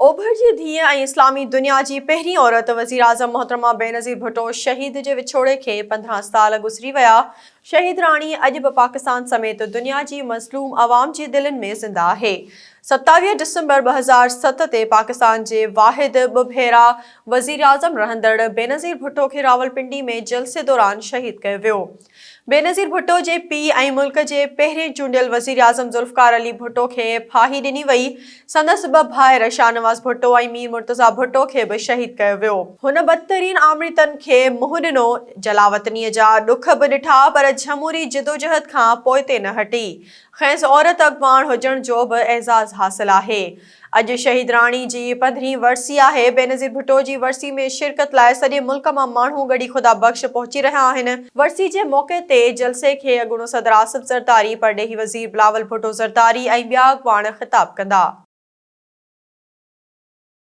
ओभर जी धीअ ऐं इस्लामी दुनिया जी पहिरीं औरत वज़ीर आज़म मोहतरमा बेनज़ीर भुट्टो शहीद जे विछोड़े खे 15 साल गुज़री विया। शहीद राणी अॼु बि पाकिस्तान समेत दुनिया जी मज़लूम अवाम जी दिलनि में ज़िंदा आहे। 27 डिसंबर 2007 ते पाकिस्तान जे वाहिद ॿ भेरा वज़ीर आज़म रहंदड़ बेनज़ीर भुट्टो खे रावलपिंडी में जलसे दौरान शहीद कयो वियो। बेनज़ीर भुट्टो जे पीउ ऐं मुल्क जे पहिरें चूंडियल वज़ीर आज़म ज़ुल्फ़िकार अली भुट्टो खे फाही ॾिनी वई। संदसि ॿ भाइर शाहनवाज़ भुट्टो ऐं मीर मुर्तज़ा भुट्टो खे बि शहीद कयो वियो। हुन बदतरीन आमरीतनि खे मुंहुं ॾिनो, जलावतनीअ जा ॾुख बि ॾिठा, पर जमहूरी जिदोजहद खां पोइते न हटी। खेसि औरत अॻवान हुजण जो बि एज़ाज़ हासिल आहे। अॼु शहीद राणी जी 15वीं वरसी आहे। बेनज़ीर भुट्टो जी वरसी में शिरकत लाइ सॼे मुल्क मां माण्हू गॾी ख़ुदा बख़्श पहुची रहिया आहिनि। वरसी जे मौक़े ते जलसे खे अॻूणो सदर आसिफ ज़रदारी, परॾेही वज़ीर बिलावल भुट्टो ज़रदारी ऐं ॿिया अॻवान ख़िताब कंदा।